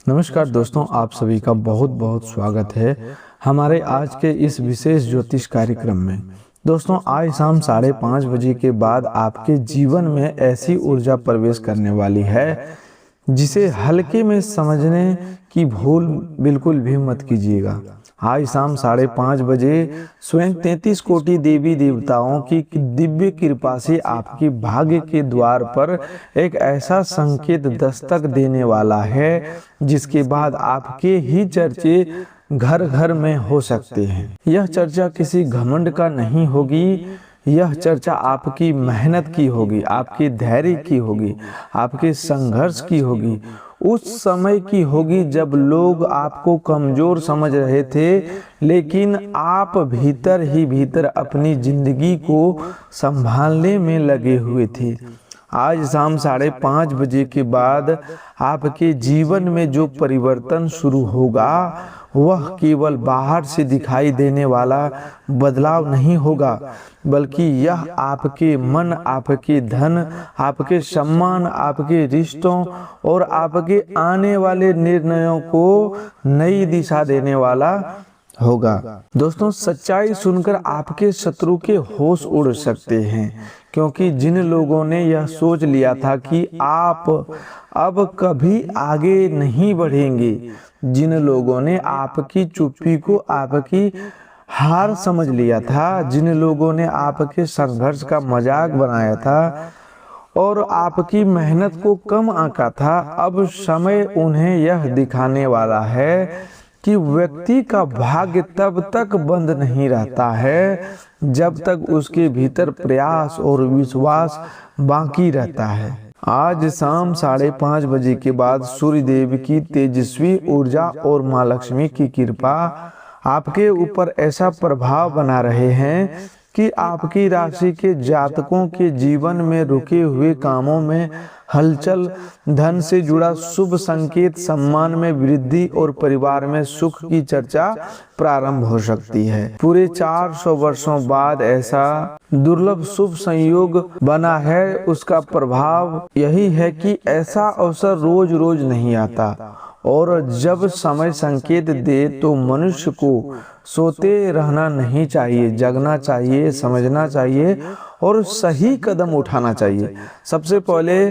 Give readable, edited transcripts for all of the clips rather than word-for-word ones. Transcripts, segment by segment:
नमस्कार दोस्तों, आप सभी का बहुत बहुत स्वागत है हमारे आज के इस विशेष ज्योतिष कार्यक्रम में। दोस्तों, आज शाम 5:30 बजे के बाद आपके जीवन में ऐसी ऊर्जा प्रवेश करने वाली है जिसे हल्के में समझने की भूल बिल्कुल भी मत कीजिएगा। आज शाम 5:30 बजे स्वयं 33 कोटि देवी देवताओं की दिव्य कृपा से आपके भाग्य के द्वार पर एक ऐसा संकेत दस्तक देने वाला है जिसके बाद आपके ही चर्चे घर घर में हो सकते हैं। यह चर्चा किसी घमंड का नहीं होगी, यह चर्चा आपकी मेहनत की होगी, आपके धैर्य की होगी, आपके संघर्ष की होगी, उस समय की होगी जब लोग आपको कमजोर समझ रहे थे, लेकिन आप भीतर ही भीतर अपनी जिंदगी को संभालने में लगे हुए थे। आज शाम 5:30 बजे के बाद आपके जीवन में जो परिवर्तन शुरू होगा वह केवल बाहर से दिखाई देने वाला बदलाव नहीं होगा, बल्कि यह आपके मन, आपके धन, आपके सम्मान, आपके रिश्तों और आपके आने वाले निर्णयों को नई दिशा देने वाला होगा। दोस्तों, सच्चाई सुनकर आपके शत्रु के होश उड़ सकते हैं, क्योंकि जिन लोगों ने यह सोच लिया था कि आप अब कभी आगे नहीं बढ़ेंगे, जिन लोगों ने आपकी चुप्पी को आपकी हार समझ लिया था, जिन लोगों ने आपके संघर्ष का मजाक बनाया था और आपकी मेहनत को कम आंका था, अब समय उन्हें यह दिखाने वाला है कि व्यक्ति का भाग्य तब तक बंद नहीं रहता है जब तक उसके भीतर प्रयास और विश्वास बाकी रहता है। आज शाम 5:30 बजे के बाद सूर्यदेव की तेजस्वी ऊर्जा और माँ लक्ष्मी की कृपा आपके ऊपर ऐसा प्रभाव बना रहे हैं कि आपकी राशि के जातकों के जीवन में रुके हुए कामों में हलचल, धन से जुड़ा शुभ संकेत, सम्मान में वृद्धि और परिवार में सुख की चर्चा प्रारंभ हो सकती है। पूरे 400 वर्षों बाद ऐसा दुर्लभ शुभ संयोग बना है। उसका प्रभाव यही है कि ऐसा अवसर रोज रोज नहीं आता, और जब समय संकेत दे तो मनुष्य को सोते रहना नहीं चाहिए, जगना चाहिए, समझना चाहिए और सही कदम उठाना चाहिए। सबसे पहले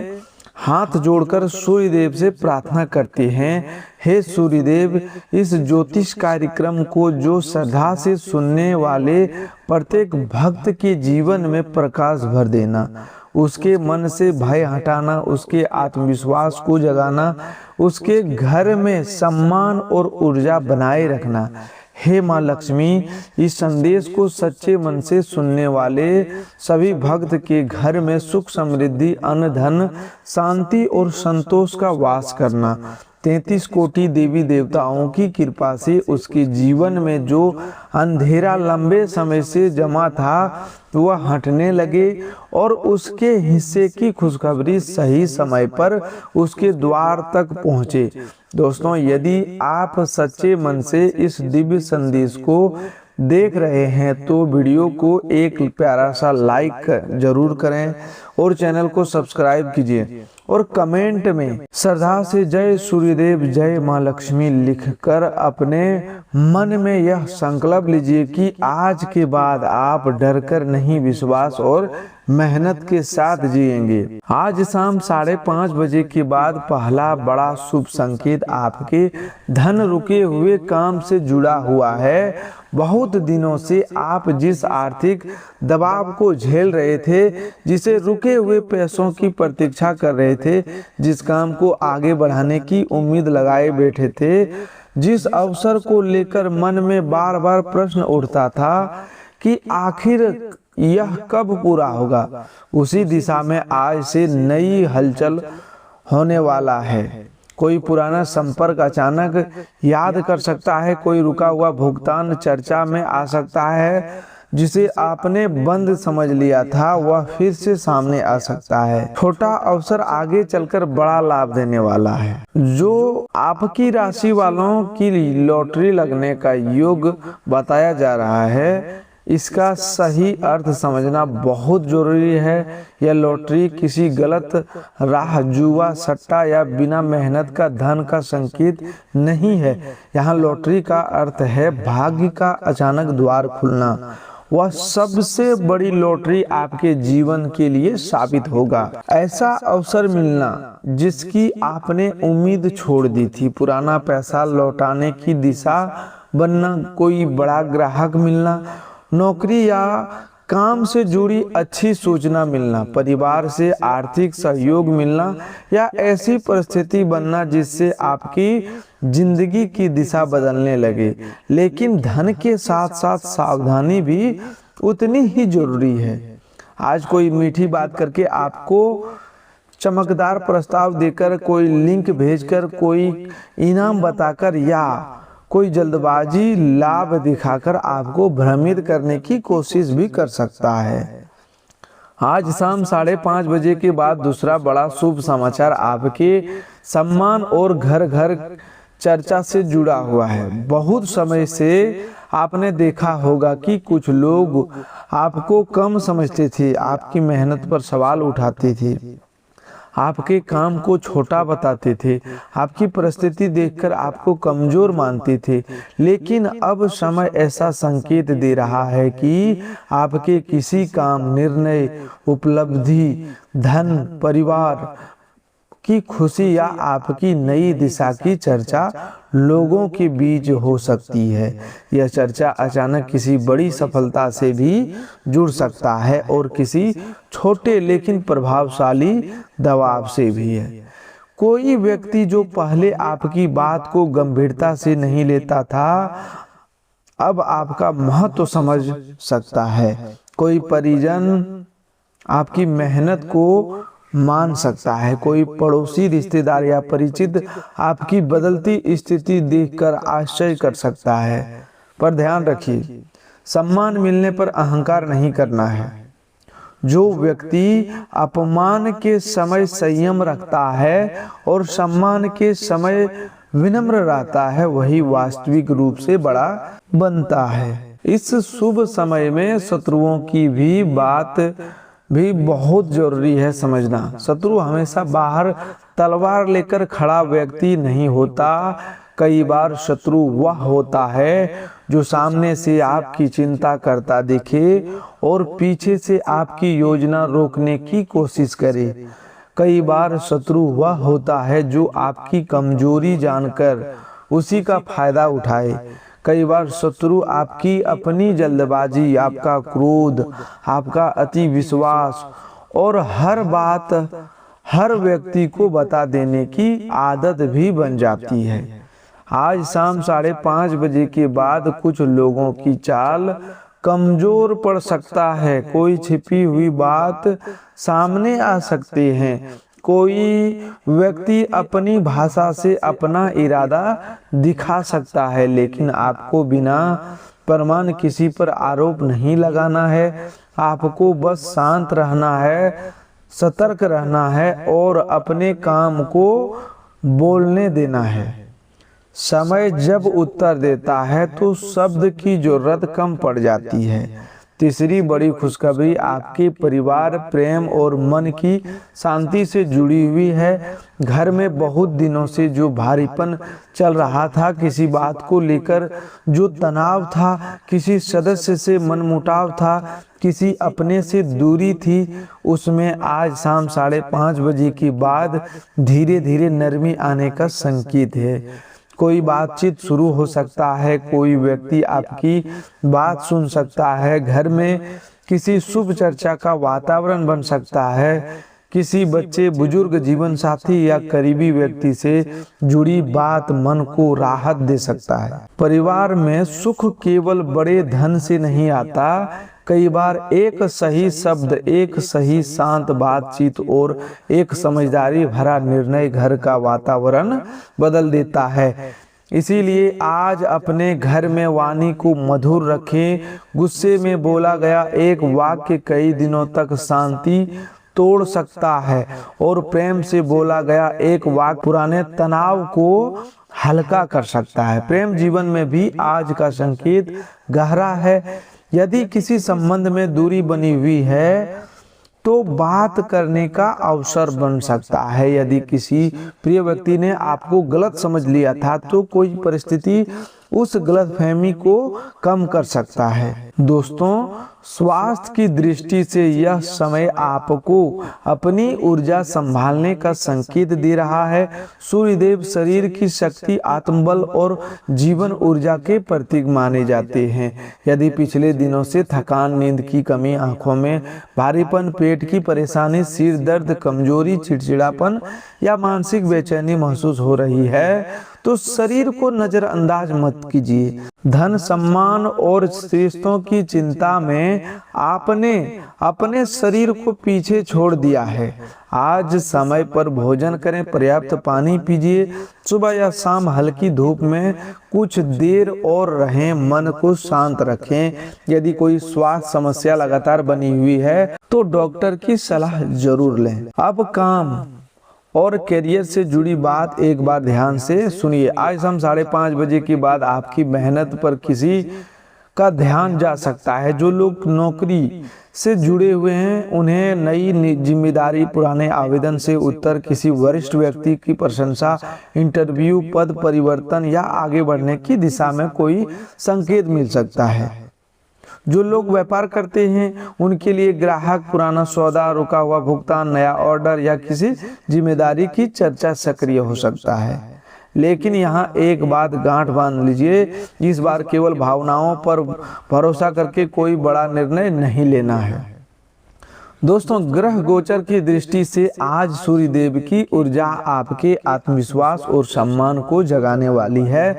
हाथ जोड़कर सूर्यदेव से प्रार्थना करते हैं, हे सूर्यदेव, इस ज्योतिष कार्यक्रम को जो श्रद्धा से सुनने वाले प्रत्येक भक्त के जीवन में प्रकाश भर देना, उसके मन से भय हटाना, उसके आत्मविश्वास को जगाना, उसके घर में सम्मान और ऊर्जा बनाए रखना। हे माँ लक्ष्मी, इस संदेश को सच्चे मन से सुनने वाले सभी भक्त के घर में सुख, समृद्धि, अन्न, धन, शांति और संतोष का वास करना। 33 कोटि देवी देवताओं की कृपा से उसके जीवन में जो अंधेरा लंबे समय से जमा था वह हटने लगे और उसके हिस्से की खुशखबरी सही समय पर उसके द्वार तक पहुंचे। दोस्तों, यदि आप सच्चे मन से इस दिव्य संदेश को देख रहे हैं तो वीडियो को एक प्यारा सा लाइक जरूर करें और चैनल को सब्सक्राइब कीजिए और कमेंट में श्रद्धा से जय सूर्यदेव, जय माँ लक्ष्मी लिखकर अपने मन में यह संकल्प लीजिए कि आज के बाद आप डरकर नहीं, विश्वास और मेहनत के साथ जिएंगे। आज शाम 5:30 बजे के बाद पहला बड़ा शुभ संकेत आपके धन रुके हुए काम से जुड़ा हुआ है। बहुत दिनों से आप जिस आर्थिक दबाव को झेल रहे थे, जिसे रुके हुए पैसों की प्रतीक्षा कर रहे थे, जिस काम को आगे बढ़ाने की उम्मीद लगाए बैठे थे, जिस अवसर को लेकर मन में बार बार प्रश्न उठता था कि आखिर यह कब पूरा होगा, उसी दिशा में आज से नई हलचल होने वाला है। कोई पुराना संपर्क अचानक याद कर सकता है, कोई रुका हुआ भुगतान चर्चा में आ सकता है, जिसे आपने बंद समझ लिया था वह फिर से सामने आ सकता है। छोटा अवसर आगे चलकर बड़ा लाभ देने वाला है। जो आपकी राशि वालों की लॉटरी लगने का योग बताया जा रहा है, इसका सही अर्थ समझना बहुत जरूरी है। यह लॉटरी किसी गलत राह, जुआ, सट्टा या बिना मेहनत का धन का संकेत नहीं है। यहाँ लॉटरी का अर्थ है भाग्य का अचानक द्वार खुलना। वह सबसे बड़ी लॉटरी आपके जीवन के लिए साबित होगा। ऐसा अवसर मिलना जिसकी आपने उम्मीद छोड़ दी थी, पुराना पैसा लौटाने की दिशा बनना, कोई बड़ा ग्राहक मिलना, नौकरी या काम से जुड़ी अच्छी सूचना मिलना, परिवार से आर्थिक सहयोग मिलना या ऐसी परिस्थिति बनना जिससे आपकी जिंदगी की दिशा बदलने लगे। लेकिन धन के साथ साथ सावधानी भी उतनी ही जरूरी है। आज कोई मीठी बात करके, आपको चमकदार प्रस्ताव देकर, कोई लिंक भेजकर, कोई इनाम बताकर या कोई जल्दबाजी लाभ दिखाकर आपको भ्रमित करने की कोशिश भी कर सकता है। आज शाम 5:30 बजे के बाद दूसरा बड़ा शुभ समाचार आपके सम्मान और घर घर चर्चा से जुड़ा हुआ है। बहुत समय से आपने देखा होगा कि कुछ लोग आपको कम समझते थे, आपकी मेहनत पर सवाल उठाते थे, आपके काम को छोटा बताते थे, आपकी परिस्थिति देखकर आपको कमजोर मानते थे। लेकिन अब समय ऐसा संकेत दे रहा है कि आपके किसी काम, निर्णय, उपलब्धि, धन, परिवार की खुशी या आपकी नई दिशा की चर्चा लोगों के बीच हो सकती है। यह चर्चा अचानक किसी बड़ी सफलता से भी जुड़ सकता है और किसी छोटे लेकिन प्रभावशाली दबाव से भी है। कोई व्यक्ति जो पहले आपकी बात को गंभीरता से नहीं लेता था, अब आपका महत्व समझ सकता है। कोई परिजन आपकी मेहनत को मान सकता है। कोई पड़ोसी, रिश्तेदार या परिचित आपकी बदलती स्थिति देखकर आश्चर्य कर सकता है। पर ध्यान रखिए, सम्मान मिलने पर अहंकार नहीं करना है। जो व्यक्ति अपमान के समय संयम रखता है और सम्मान के समय विनम्र रहता है, वही वास्तविक रूप से बड़ा बनता है। इस शुभ समय में शत्रुओं की भी बात भी बहुत जरूरी है समझना। शत्रु हमेशा बाहर तलवार लेकर खड़ा व्यक्ति नहीं होता। कई बार शत्रु वह होता है जो सामने से आपकी चिंता करता दिखे और पीछे से आपकी योजना रोकने की कोशिश करे। कई बार शत्रु वह होता है जो आपकी कमजोरी जानकर उसी का फायदा उठाए। कई बार शत्रु आपकी अपनी जल्दबाजी, आपका क्रोध, आपका अति विश्वास और हर बात हर व्यक्ति को बता देने की आदत भी बन जाती है। आज शाम 5:30 बजे के बाद कुछ लोगों की चाल कमजोर पड़ सकता है। कोई छिपी हुई बात सामने आ सकती है। कोई व्यक्ति अपनी भाषा से अपना इरादा दिखा सकता है, लेकिन आपको बिना प्रमाण किसी पर आरोप नहीं लगाना है। आपको बस शांत रहना है, सतर्क रहना है और अपने काम को बोलने देना है। समय जब उत्तर देता है तो शब्द की जरूरत कम पड़ जाती है। तीसरी बड़ी खुशखबरी आपके परिवार, प्रेम और मन की शांति से जुड़ी हुई है। घर में बहुत दिनों से जो भारीपन चल रहा था, किसी बात को लेकर जो तनाव था, किसी सदस्य से मनमुटाव था, किसी अपने से दूरी थी, उसमें आज शाम 5:30 बजे के बाद धीरे धीरे नरमी आने का संकेत है। कोई बातचीत शुरू हो सकता है, कोई व्यक्ति आपकी बात सुन सकता है, घर में किसी शुभ चर्चा का वातावरण बन सकता है, किसी बच्चे, बुजुर्ग, जीवन साथी या करीबी व्यक्ति से जुड़ी बात मन को राहत दे सकता है। परिवार में सुख केवल बड़े धन से नहीं आता। कई बार एक सही शब्द, एक सही शांत बातचीत और एक समझदारी भरा निर्णय घर का वातावरण बदल देता है। इसीलिए आज अपने घर में वाणी को मधुर रखें। गुस्से में बोला गया एक वाक्य कई दिनों तक शांति तोड़ सकता है और प्रेम से बोला गया एक वाक्य पुराने तनाव को हल्का कर सकता है। प्रेम जीवन में भी आज का संकेत गहरा है। यदि किसी संबंध में दूरी बनी हुई है तो बात करने का अवसर बन सकता है। यदि किसी प्रिय व्यक्ति ने आपको गलत समझ लिया था तो कोई परिस्थिति उस गलतफहमी को कम कर सकता है। दोस्तों, स्वास्थ्य की दृष्टि से यह समय आपको अपनी ऊर्जा संभालने का संकेत दे रहा है। सूर्यदेव शरीर की शक्ति, आत्मबल और जीवन ऊर्जा के प्रतीक माने जाते हैं। यदि पिछले दिनों से थकान, नींद की कमी, आंखों में भारीपन, पेट की परेशानी, सिर दर्द, कमजोरी, चिड़चिड़ापन या मानसिक बेचैनी महसूस हो रही है तो शरीर को नजरअंदाज मत कीजिए। धन, सम्मान और रिश्तों की चिंता में आपने अपने शरीर को पीछे छोड़ दिया है। आज समय पर भोजन करें, पर्याप्त पानी पीजिए, सुबह या शाम हल्की धूप में कुछ देर और रहें, मन को शांत रखें। यदि कोई स्वास्थ्य समस्या लगातार बनी हुई है तो डॉक्टर की सलाह जरूर लें। अब काम और करियर से जुड़ी बात एक बार ध्यान से सुनिए। आज शाम 5:30 बजे के बाद आपकी मेहनत पर किसी का ध्यान जा सकता है। जो लोग नौकरी से जुड़े हुए हैं उन्हें नई जिम्मेदारी, पुराने आवेदन से उत्तर, किसी वरिष्ठ व्यक्ति की प्रशंसा, इंटरव्यू, पद परिवर्तन या आगे बढ़ने की दिशा में कोई संकेत मिल सकता है। जो लोग व्यापार करते हैं उनके लिए ग्राहक, पुराना सौदा, रुका हुआ भुगतान, नया ऑर्डर या किसी जिम्मेदारी की चर्चा सक्रिय हो सकता है। लेकिन यहाँ एक बात गांठ बांध लीजिए, इस बार केवल भावनाओं पर भरोसा करके कोई बड़ा निर्णय नहीं लेना है। दोस्तों, ग्रह गोचर की दृष्टि से आज सूर्यदेव की ऊर्जा आपके आत्मविश्वास और सम्मान को जगाने वाली है।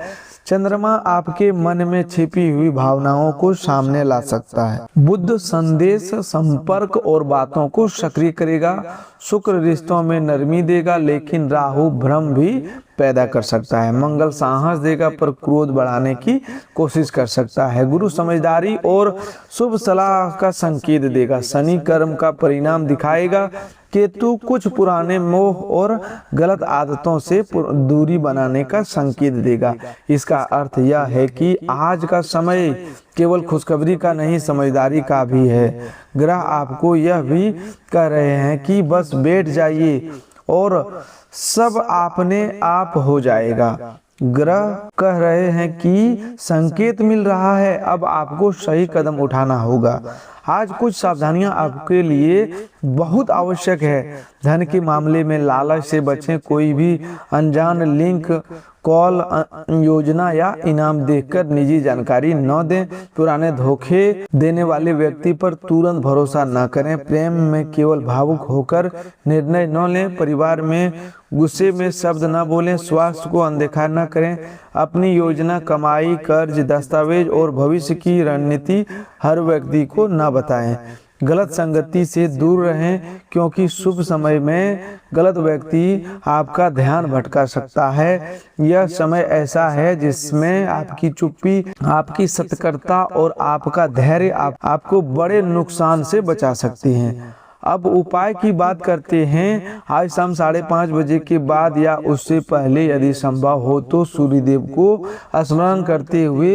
चंद्रमा आपके मन में छिपी हुई भावनाओं को सामने ला सकता है। बुध संदेश, संपर्क और बातों को सक्रिय करेगा। शुक्र रिश्तों में नरमी देगा, लेकिन राहु भ्रम भी पैदा कर सकता है। मंगल साहस देगा पर क्रोध बढ़ाने की कोशिश कर सकता है। गुरु समझदारी और शुभ सलाह का संकेत देगा। शनि कर्म का परिणाम दिखाएगा। केतु कुछ पुराने मोह और गलत आदतों से दूरी बनाने का संकेत देगा। इसका अर्थ यह है कि आज का समय केवल खुशखबरी का नहीं, समझदारी का भी है। ग्रह आपको यह भी कह रहे हैं कि बस बैठ जाइए और सब अपने आप हो जाएगा। ग्रह कह रहे हैं कि संकेत मिल रहा है, अब आपको सही कदम उठाना होगा। आज कुछ सावधानियां आपके लिए बहुत आवश्यक है। धन के मामले में लालच से बचें। कोई भी अनजान लिंक, कॉल, योजना या इनाम देखकर निजी जानकारी न दें। पुराने धोखे देने वाले व्यक्ति पर तुरंत भरोसा न करें। प्रेम में केवल भावुक होकर निर्णय न लें। परिवार में गुस्से में शब्द न बोलें। स्वास्थ्य को अनदेखा न करें। अपनी योजना, कमाई, कर्ज, दस्तावेज और भविष्य की रणनीति हर व्यक्ति को न बताएं। गलत संगति से दूर रहें, क्योंकि शुभ समय में गलत व्यक्ति आपका ध्यान भटका सकता है। यह समय ऐसा है जिसमें आपकी चुप्पी, आपकी सतर्कता और आपका धैर्य आपको बड़े नुकसान से बचा सकती हैं। अब उपाय की बात करते हैं। आज शाम 5:30 बजे के बाद या उससे पहले यदि संभव हो तो सूर्यदेव को स्मरण करते हुए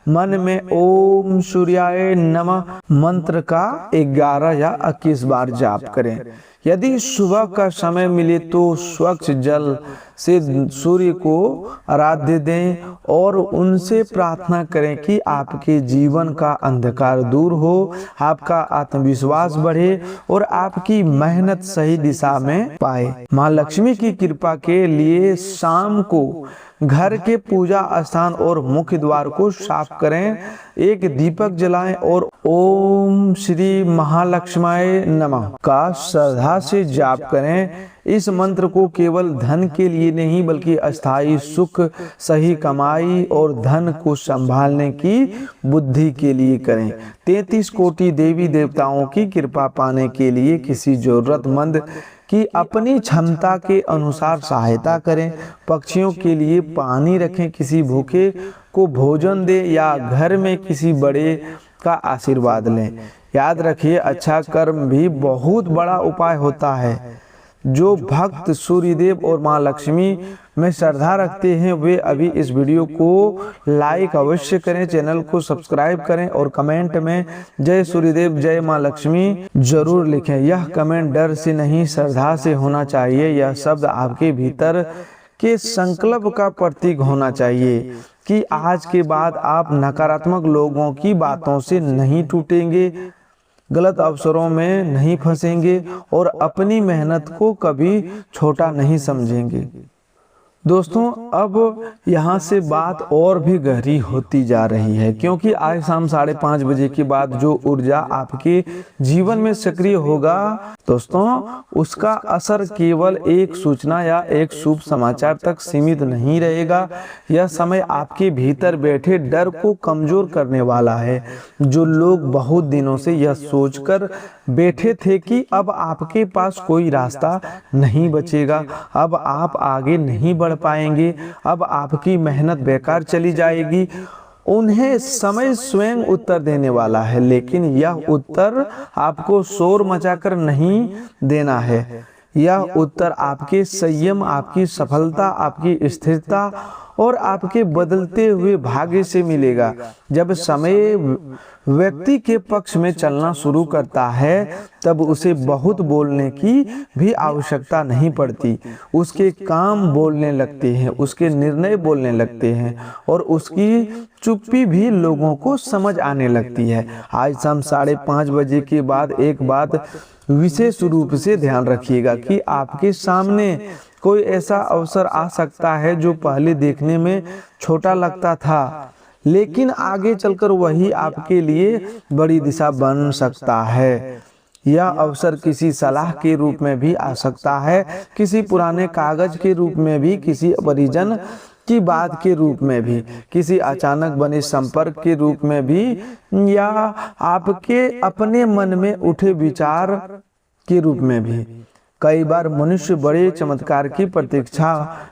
मन में ओम सूर्याय नमः मंत्र का 11 या 21 बार जाप करें। यदि सुबह का समय मिले तो स्वच्छ जल से सूर्य को आराध्य दें और उनसे प्रार्थना करें कि आपके जीवन का अंधकार दूर हो, आपका आत्मविश्वास बढ़े और आपकी मेहनत सही दिशा में पाए। माँ लक्ष्मी की कृपा के लिए शाम को घर के पूजा स्थान और मुख्य द्वार को साफ करें, एक दीपक जलाएं और ओम श्री महालक्ष्माय नमः का श्रद्धा से जाप करें। इस मंत्र को केवल धन के लिए नहीं बल्कि अस्थायी सुख, सही कमाई और धन को संभालने की बुद्धि के लिए करें। 33 कोटि देवी देवताओं की कृपा पाने के लिए किसी जरूरतमंद कि अपनी क्षमता के अनुसार सहायता करें। पक्षियों के लिए पानी रखें, किसी भूखे को भोजन दें या घर में किसी बड़े का आशीर्वाद लें। याद रखिए, अच्छा कर्म भी बहुत बड़ा उपाय होता है। जो भक्त सूर्यदेव और माँ लक्ष्मी में श्रद्धा रखते हैं वे अभी इस वीडियो को लाइक अवश्य करें, चैनल को सब्सक्राइब करें और कमेंट में जय सूर्यदेव जय माँ लक्ष्मी जरूर लिखें। यह कमेंट डर से नहीं श्रद्धा से होना चाहिए। यह शब्द आपके भीतर के संकल्प का प्रतीक होना चाहिए कि आज के बाद आप नकारात्मक लोगों की बातों से नहीं टूटेंगे, गलत अवसरों में नहीं फंसेंगे और अपनी मेहनत को कभी छोटा नहीं समझेंगे। दोस्तों, अब यहाँ से बात और भी गहरी होती जा रही है, क्योंकि आज शाम 5:30 बजे के बाद जो ऊर्जा आपके जीवन में सक्रिय होगा दोस्तों, उसका असर केवल एक सूचना या एक शुभ समाचार तक सीमित नहीं रहेगा। यह समय आपके भीतर बैठे डर को कमजोर करने वाला है। जो लोग बहुत दिनों से यह सोचकर बैठे थे कि अब आपके पास कोई रास्ता नहीं बचेगा, अब आप आगे नहीं बढ़ पाएंगे, अब आपकी मेहनत बेकार चली जाएगी, उन्हें समय स्वयं उत्तर देने वाला है। लेकिन यह उत्तर आपको शोर मचाकर नहीं देना है। यह उत्तर आपके संयम, आपकी सफलता, आपकी स्थिरता और आपके बदलते हुए भाग्य से मिलेगा। जब समय व्यक्ति के पक्ष में चलना शुरू करता है तब उसे बहुत बोलने की भी आवश्यकता नहीं पड़ती। उसके काम बोलने लगते हैं, उसके निर्णय बोलने लगते हैं और उसकी चुप्पी भी लोगों को समझ आने लगती है। आज शाम 5:30 बजे के बाद एक बात विशेष रूप से ध्यान रखिएगा कि आपके सामने कोई ऐसा अवसर आ सकता है जो पहले देखने में छोटा लगता था, लेकिन आगे चलकर वही आपके लिए बड़ी दिशा बन सकता है। यह अवसर किसी सलाह के रूप में भी आ सकता है, किसी पुराने कागज के रूप में भी, किसी परिजन की बात के रूप में भी, किसी अचानक बने संपर्क के रूप में भी, या आपके अपने मन में उठे विचार के रूप में भी। कई बार मनुष्य बड़े चमत्कार की प्रतीक्षा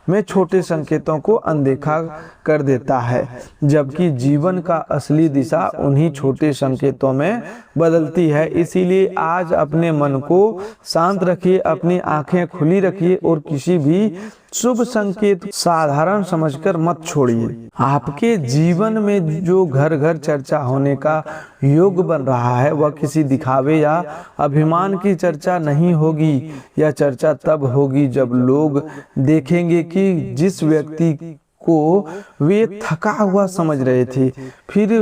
में छोटे संकेतों को अनदेखा कर देता है, जबकि जीवन का असली दिशा उन्हीं छोटे संकेतों में बदलती है। इसीलिए आज अपने मन को शांत रखिए, अपनी आंखें खुली रखिए और किसी भी शुभ संकेत साधारण समझकर मत छोड़िए। आपके जीवन में जो घर घर चर्चा होने का योग बन रहा है वह किसी दिखावे या अभिमान की चर्चा नहीं होगी। यह चर्चा तब होगी जब लोग देखेंगे कि जिस व्यक्ति को वे थका हुआ समझ रहे थे फिर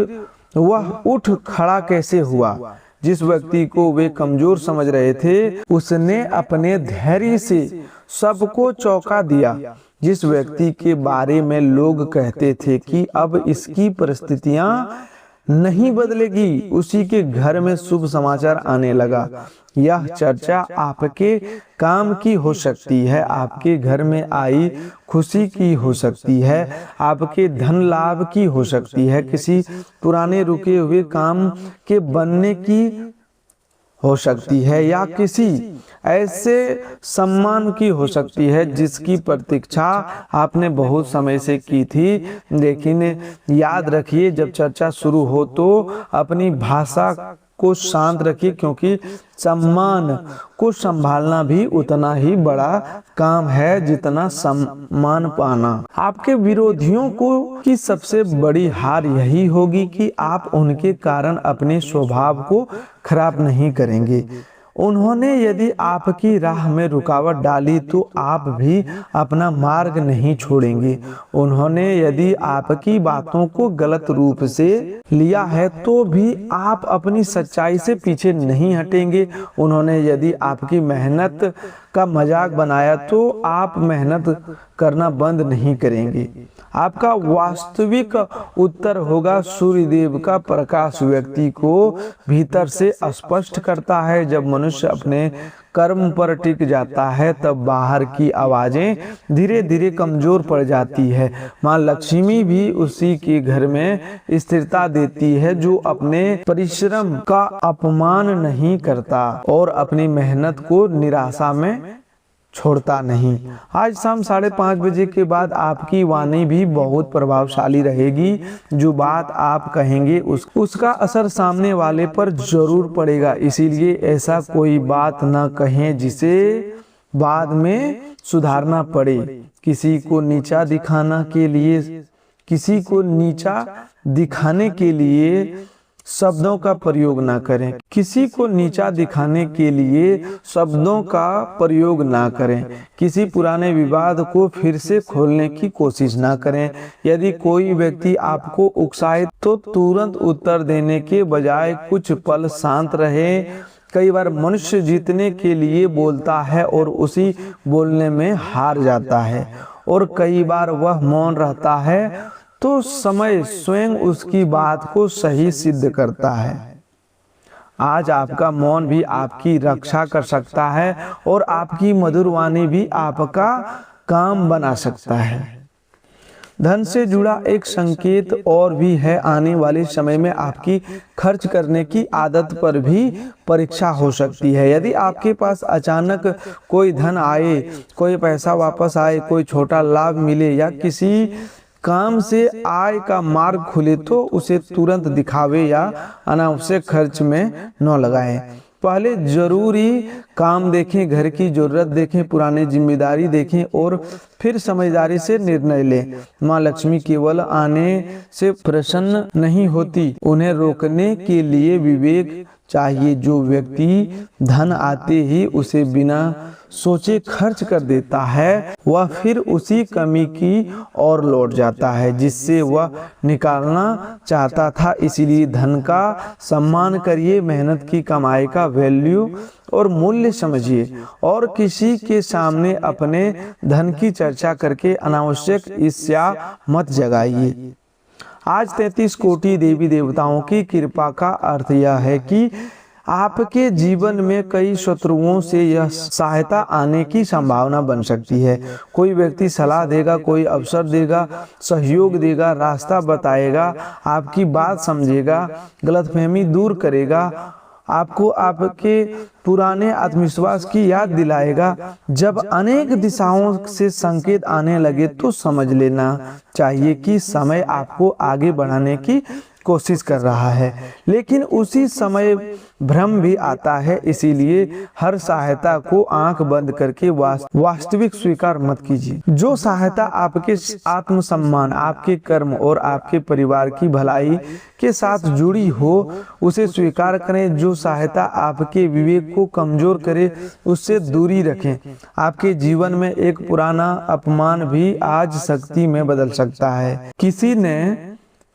वह उठ खड़ा कैसे हुआ, जिस व्यक्ति को वे कमजोर समझ रहे थे उसने अपने धैर्य से सबको चौंका दिया, जिस व्यक्ति के बारे में लोग कहते थे कि अब इसकी परिस्थितियां नहीं बदलेगी उसी के घर में शुभ समाचार आने लगा। यह चर्चा आपके काम की हो सकती है, आपके घर में आई खुशी की हो सकती है, आपके धन लाभ की हो सकती है, किसी पुराने रुके हुए काम के बनने की हो सकती है, या किसी ऐसे सम्मान की हो सकती है जिसकी प्रतीक्षा आपने बहुत समय से की थी। लेकिन याद रखिए, जब चर्चा शुरू हो तो अपनी भाषा को शांत रखिए, क्योंकि सम्मान को संभालना भी उतना ही बड़ा काम है जितना सम्मान पाना। आपके विरोधियों को की सबसे बड़ी हार यही होगी कि आप उनके कारण अपने स्वभाव को खराब नहीं करेंगे। उन्होंने यदि आपकी राह में रुकावट डाली तो आप भी अपना मार्ग नहीं छोड़ेंगे। उन्होंने यदि आपकी बातों को गलत रूप से लिया है तो भी आप अपनी सच्चाई से पीछे नहीं हटेंगे। उन्होंने यदि आपकी मेहनत का मजाक बनाया तो आप मेहनत करना बंद नहीं करेंगे। आपका वास्तविक उत्तर होगा सूर्यदेव का प्रकाश व्यक्ति को भीतर से स्पष्ट करता है। जब मनुष्य अपने कर्म पर टिक जाता है तब बाहर की आवाजें धीरे धीरे कमजोर पड़ जाती है। माँ लक्ष्मी भी उसी के घर में स्थिरता देती है जो अपने परिश्रम का अपमान नहीं करता और अपनी मेहनत को निराशा में छोड़ता नहीं। आज शाम 5:30 बजे के बाद आपकी वाणी भी बहुत प्रभावशाली रहेगी। जो बात आप कहेंगे उसका असर सामने वाले पर जरूर पड़ेगा। इसीलिए ऐसा कोई बात न कहें जिसे बाद में सुधारना पड़े। किसी को नीचा दिखाने के लिए शब्दों का प्रयोग ना करें। किसी को नीचा दिखाने के लिए शब्दों का प्रयोग ना करें। किसी पुराने विवाद को फिर से खोलने की कोशिश ना करें। यदि कोई व्यक्ति आपको उकसाए तो तुरंत उत्तर देने के बजाय कुछ पल शांत रहे। कई बार मनुष्य जीतने के लिए बोलता है और उसी बोलने में हार जाता है, और कई बार वह मौन रहता है तो समय स्वयं उसकी बात को सही सिद्ध करता है। आज आपका मौन भी आपकी रक्षा कर सकता है और आपकी मधुर वाणी भी आपका काम बना सकता है। धन से जुड़ा एक संकेत और भी है, आने वाले समय में आपकी खर्च करने की आदत पर भी परीक्षा हो सकती है। यदि आपके पास अचानक कोई धन आए, कोई पैसा वापस आए, कोई छोटा लाभ मिले या किसी काम से आय का मार्ग खुले तो उसे तुरंत दिखावे या अनावश्यक खर्च में न लगाएं। पहले जरूरी काम देखें, घर की जरूरत देखें, पुरानी जिम्मेदारी देखें और फिर समझदारी से निर्णय लें। माँ लक्ष्मी केवल आने से प्रसन्न नहीं होती, उन्हें रोकने के लिए विवेक चाहिए। जो व्यक्ति धन आते ही उसे बिना सोचे खर्च कर देता है, वह फिर उसी कमी की ओर लौट जाता है जिससे वह निकालना चाहता था। इसीलिए धन का सम्मान करिए, मेहनत की कमाई का वैल्यू और मूल्य समझिए, और किसी के सामने अपने धन की चर्चा करके अनावश्यक ईर्ष्या मत जगाइए। आज 33 कोटि देवी देवताओं की कृपा का अर्थ यह है कि आपके जीवन में कई शत्रुओं से यह सहायता आने की संभावना बन सकती है। कोई व्यक्ति सलाह देगा, कोई अवसर देगा, सहयोग देगा, रास्ता बताएगा, आपकी बात समझेगा, गलतफहमी दूर करेगा, आपको आपके पुराने आत्मविश्वास की याद दिलाएगा। जब अनेक दिशाओं से संकेत आने लगे तो समझ लेना चाहिए कि समय आपको आगे बढ़ाने की कोशिश कर रहा है, लेकिन उसी समय भ्रम भी आता है। इसीलिए हर सहायता को आंख बंद करके वास्तविक स्वीकार मत कीजिए। जो सहायता आपके आत्मसम्मान, आपके कर्म और आपके परिवार की भलाई के साथ जुड़ी हो, उसे स्वीकार करें। जो सहायता आपके विवेक को कमजोर करे, उससे दूरी रखें। आपके जीवन में एक पुराना अपमान भी आज शक्ति में बदल सकता है। किसी ने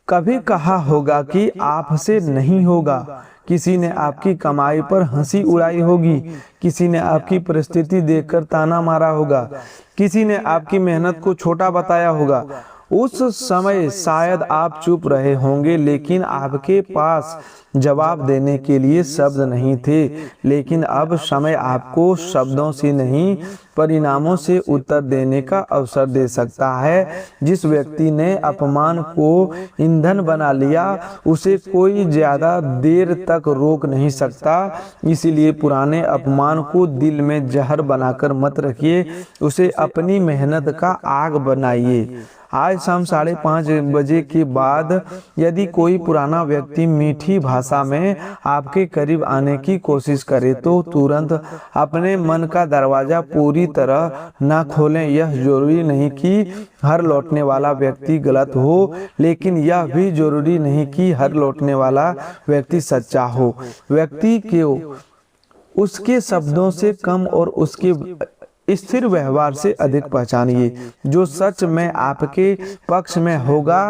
कभी कहा होगा कि आपसे नहीं होगा, किसी ने आपकी कमाई पर हंसी उड़ाई होगी, किसी ने आपकी परिस्थिति देखकर ताना मारा होगा, किसी ने आपकी मेहनत को छोटा बताया होगा। उस समय शायद आप चुप रहे होंगे, लेकिन आपके पास जवाब देने के लिए शब्द नहीं थे। लेकिन अब समय आपको शब्दों से नहीं, परिणामों से उत्तर देने का अवसर दे सकता है। जिस व्यक्ति ने अपमान को ईंधन बना लिया, उसे कोई ज्यादा देर तक रोक नहीं सकता। इसीलिए पुराने अपमान को दिल में जहर बनाकर मत रखिए, उसे अपनी मेहनत का आग बनाइए। आज शाम 5:30 बजे के बाद यदि कोई पुराना व्यक्ति मीठी भाषा में आपके करीब आने की कोशिश करे तो तुरंत अपने मन का दरवाजा पूरी तरह ना खोलें। यह जरूरी नहीं कि हर लौटने वाला व्यक्ति गलत हो, लेकिन यह भी जरूरी नहीं कि हर लौटने वाला व्यक्ति सच्चा हो। व्यक्ति को उसके शब्दों से कम और उसके स्थिर व्यवहार से अधिक पहचानिए। जो सच में आपके पक्ष में होगा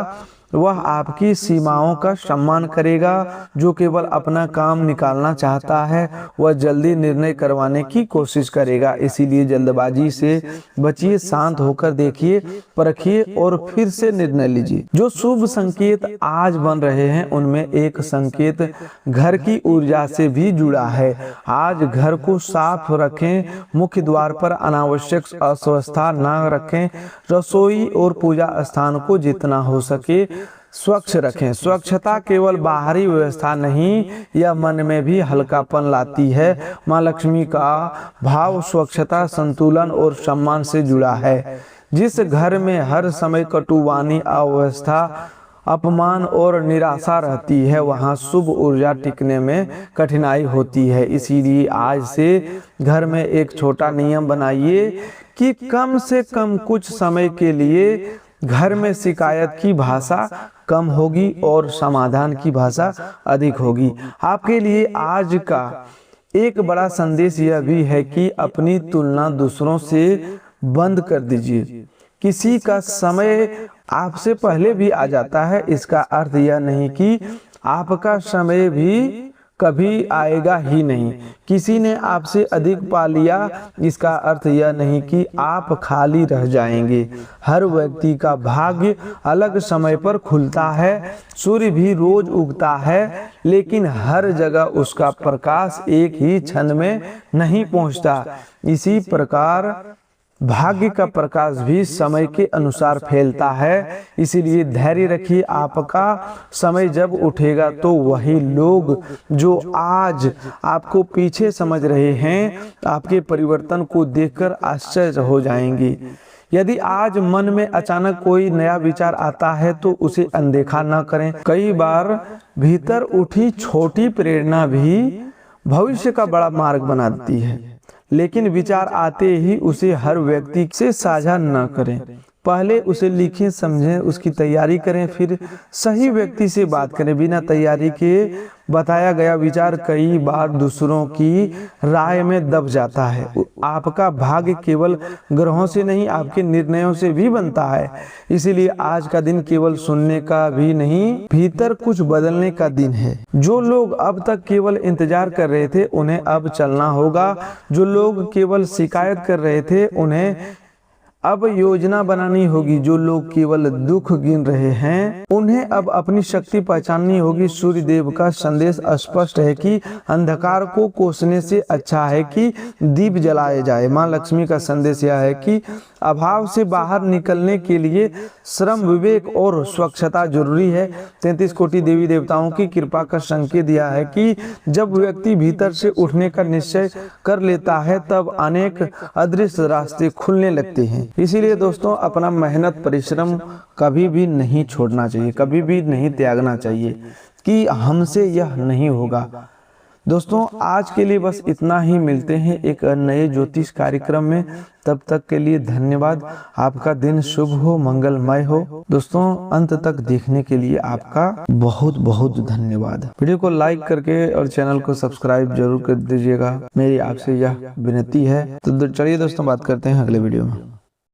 वह आपकी सीमाओं का सम्मान करेगा। जो केवल अपना काम निकालना चाहता है वह जल्दी निर्णय करवाने की कोशिश करेगा। इसीलिए जल्दबाजी से बचिए, शांत होकर देखिए, परखिए और फिर से निर्णय लीजिए। जो शुभ संकेत आज बन रहे हैं उनमें एक संकेत घर की ऊर्जा से भी जुड़ा है। आज घर को साफ रखें, मुख्य द्वार पर अनावश्यक अस्वस्थता न रखें, रसोई और पूजा स्थान को जितना हो सके स्वच्छ रखें। स्वच्छता केवल बाहरी व्यवस्था नहीं, यह मन में भी हल्कापन लाती है। माँ लक्ष्मी का भाव स्वच्छता, संतुलन और सम्मान से जुड़ा है। जिस घर में हर समय कटुवानी, अव्यवस्था, अपमान और निराशा रहती है, वहाँ शुभ ऊर्जा टिकने में कठिनाई होती है। इसीलिए आज से घर में एक छोटा नियम बनाइए कि कम से कम कुछ समय के लिए घर में शिकायत की भाषा कम होगी और समाधान की भाषा अधिक होगी। आपके लिए आज का एक बड़ा संदेश यह भी है कि अपनी तुलना दूसरों से बंद कर दीजिए। किसी का समय आपसे पहले भी आ जाता है, इसका अर्थ यह नहीं कि आपका समय भी कभी आएगा ही नहीं। किसी ने आपसे अधिक पा लिया, इसका अर्थ यह नहीं कि आप खाली रह जाएंगे। हर व्यक्ति का भाग्य अलग समय पर खुलता है। सूर्य भी रोज उगता है, लेकिन हर जगह उसका प्रकाश एक ही क्षण में नहीं पहुंचता। इसी प्रकार भाग्य का प्रकाश भी समय के अनुसार फैलता है। इसीलिए धैर्य रखिए, आपका समय जब उठेगा तो वही लोग जो आज आपको पीछे समझ रहे हैं, आपके परिवर्तन को देखकर आश्चर्य हो जाएंगे। यदि आज मन में अचानक कोई नया विचार आता है तो उसे अनदेखा न करें। कई बार भीतर उठी छोटी प्रेरणा भी भविष्य का बड़ा मार्ग बनाती है, लेकिन विचार आते ही उसे हर व्यक्ति से साझा न करें। पहले उसे लिखें, समझें, उसकी तैयारी करें, फिर सही व्यक्ति से बात करें। बिना तैयारी के बताया गया विचार कई बार दूसरों की राय में दब जाता है। आपका भाग्य केवल ग्रहों से नहीं, आपके निर्णयों से भी बनता है। इसीलिए आज का दिन केवल सुनने का भी नहीं, भीतर कुछ बदलने का दिन है। जो लोग अब तक केवल इंतजार कर रहे थे, उन्हें अब चलना होगा। जो लोग केवल शिकायत कर रहे थे, उन्हें अब योजना बनानी होगी। जो लोग केवल दुख गिन रहे हैं, उन्हें अब अपनी शक्ति पहचाननी होगी। सूर्य देव का संदेश स्पष्ट है कि अंधकार को कोसने से अच्छा है कि दीप जलाए जाए। माँ लक्ष्मी का संदेश यह है कि अभाव से बाहर निकलने के लिए श्रम, विवेक और स्वच्छता जरूरी है। 33 कोटि देवी देवताओं की कृपा का संकेत यह है कि जब व्यक्ति भीतर से उठने का निश्चय कर लेता है, तब अनेक अदृश्य रास्ते खुलने लगते हैं। इसीलिए दोस्तों, अपना मेहनत परिश्रम कभी भी नहीं छोड़ना चाहिए, कभी भी नहीं त्यागना चाहिए कि हमसे यह नहीं होगा। दोस्तों, आज के लिए बस इतना ही। मिलते हैं एक नए ज्योतिष कार्यक्रम में। तब तक के लिए धन्यवाद। आपका दिन शुभ हो, मंगलमय हो। दोस्तों, अंत तक देखने के लिए आपका बहुत बहुत धन्यवाद। वीडियो को लाइक करके और चैनल को सब्सक्राइब जरूर कर दीजिएगा, मेरी आपसे यह विनती है। तो चलिए दोस्तों, बात करते हैं अगले वीडियो में।